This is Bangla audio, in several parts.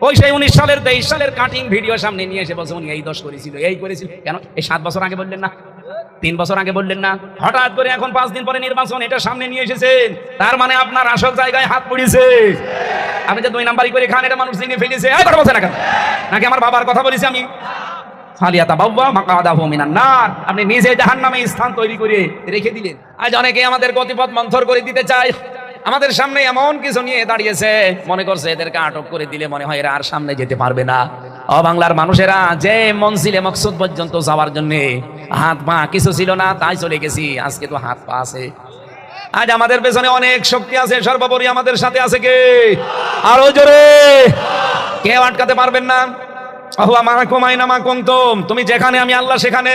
ওই সেই 19 সালের 23 সালের কাটিং ভিডিও সামনে নিয়ে এসে বলছে উনি এই দোষ করেছিল, এই করেছিল। কেন এই 7 বছর আগে বললেন না, 3 বছর আগে বললেন না? হঠাৎ করে এখন 5 দিন পরে নির্বাচন, এটা সামনে নিয়ে এসেছেন, তার মানে আপনার আসল জায়গায় হাত পড়েছে। আপনি যে 2 নাম্বারি করে খান, এটা মানুষ জেনে ফেলেছে। এই কথা বলছেন না কেন? নাকি আমার বাবার কথা বলেছি আমি? আপনি নিজে জাহান্নামে স্থান তৈরি করে রেখে দিলেন। আজ অনেকে আমাদের গতিপথ মন্থর করে দিতে চায়। আমাদের সামনে এমন কিছু নিয়ে দাঁড়িয়েছে, মনে করছে এদেরকে আটক করে দিলে মনে হয় এরা আর সামনে যেতে পারবে না। ও বাংলার মানুষেরা, যে মনজিলে মকসুদ পর্যন্ত যাওয়ার জন্য হাত পা কিছু ছিল না, তাই চলে গেছি। আজকে তো হাত পা আছে। আজ আমাদের পেছনে অনেক শক্তি আছে, সর্বোপরি আমাদের সাথে আছে কে? আরো জোরে, কেউ আটকাতে পারবেন না। তুমি যেখানে, আমি আল্লাহ সেখানে।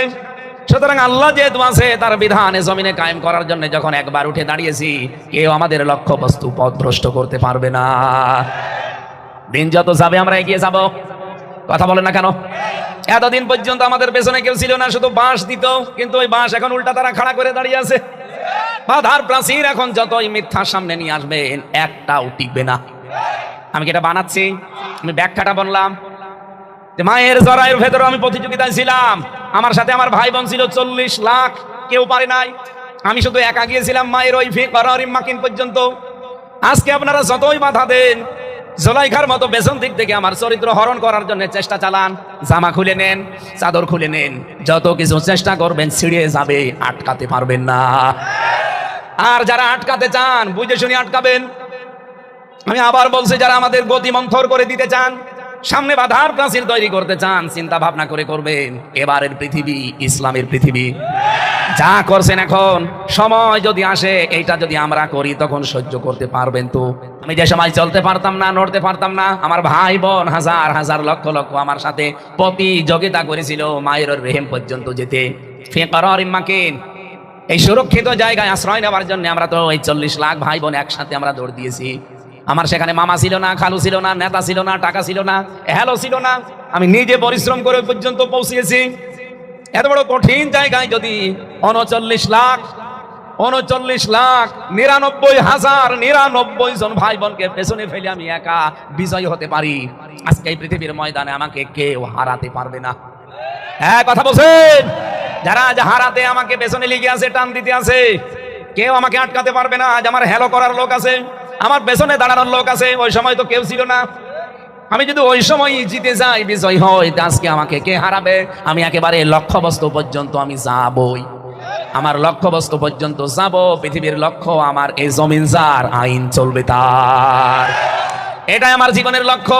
সুতরাং আল্লাহ যেহেতু আছে, তার বিধানে জমিনে কায়েম করার জন্য যখন একবার উঠে দাঁড়িয়েছি, কেউ আমাদের লক্ষ্য বস্তু পথভ্রষ্ট করতে পারবে না। দিন যত যাবে আমরা এগিয়ে যাব। কথা বলেন না কেন? এতদিন পর্যন্ত আমাদের পেছনে কেউ ছিল না, শুধু বাঁশ দিত, কিন্তু ওই বাঁশ এখন উল্টা তারা খাড়া করে দাঁড়িয়ে আছে। বাধার প্রাচীর এখন যতই মিথ্যা সামনে নিয়ে আসবেন, একটাও টিকবে না। আমি কি এটা বানাচ্ছি? আমি ব্যাখ্যাটা বললাম যে মায়ের জরায়ুর ভেতরে আমি প্রতিযোগিতায় ছিলাম। আমার সাথে আমার ভাই বোন ছিল 40 লাখ, কেউ পারে নাই। আমি শুধু একা গিয়েছিলাম মায়ের ওই মাকিন পর্যন্ত। আজকে আপনারা যতই বাধা দেন, জোলাইখার মতো পেছন দিক থেকে আমার চরিত্র হরণ করার জন্য চেষ্টা চালান, জামা খুলে নেন, চাদর খুলে নেন, যত কিছু চেষ্টা করবেন, ছিঁড়ে যাবে, আটকাতে পারবেন না। আর যারা আটকাতে চান, বুঝে শুনে আটকাবেন। আমি আবার বলছি, যারা আমাদের গতি মন্থর করে দিতে চান, সামনে বাধার প্রাচীর তৈরি করতে চান, চিন্তা ভাবনা করে করবেন। এবারের পৃথিবী ইসলামের পৃথিবী। যা করছেন এখন, সময় যদি আসে এইটা যদি আমরা করি, তখন সহ্য করতে পারবেন তো? আমি যে সময় চলতে পারতাম না, নড়তে পারতাম না, আমার ভাই বোন হাজার হাজার লক্ষ লক্ষ আমার সাথে প্রতিযোগিতা করেছিল মায়ের রেহেম পর্যন্ত যেতে। মাকিন, এই সুরক্ষিত জায়গায় আশ্রয় নেওয়ার জন্য আমরা তো এই 40 লাখ ভাই বোন একসাথে আমরা দৌড় দিয়েছি। আমার সেখানে মামা ছিল না, খালু ছিল না, নেতা ছিল না, টাকা ছিল না, হ্যালো ছিল না। আমি নিজে পরিশ্রম করে পর্যন্ত পৌঁছিয়েছি। এত বড় কঠিন জায়গায় যদি 39 লাখ 99,099 জন ভাই বোনকে পেছনে ফেলে আমি একা বিজয় হতে পারি, আজকে এই পৃথিবীর ময়দানে আমাকে কেউ হারাতে পারবে না। হ্যাঁ, কথা বলছেন? যারা আজ হারাতে আমাকে পেছনে লেগে আছে, টান দিতে আছে, কেউ আমাকে আটকাতে পারবে না। আজ আমার হ্যালো করার লোক আছে, আমার পেছনে দাঁড়ানোর লোক আছে। ওই সময় তো কেউ ছিল না। আমি যদি ওই সময় জিতে যাই, বিজয় হয়, আজকে আমাকে কে হারাবে? আমি একেবারে লক্ষ্যবস্তু পর্যন্ত আমি যাবই। আমার লক্ষ্যবস্তু পর্যন্ত যাব। পৃথিবীর লক্ষ্য আমার এই জমিন, যার আইন চলবে তার। এটাই আমার জীবনের লক্ষ্য।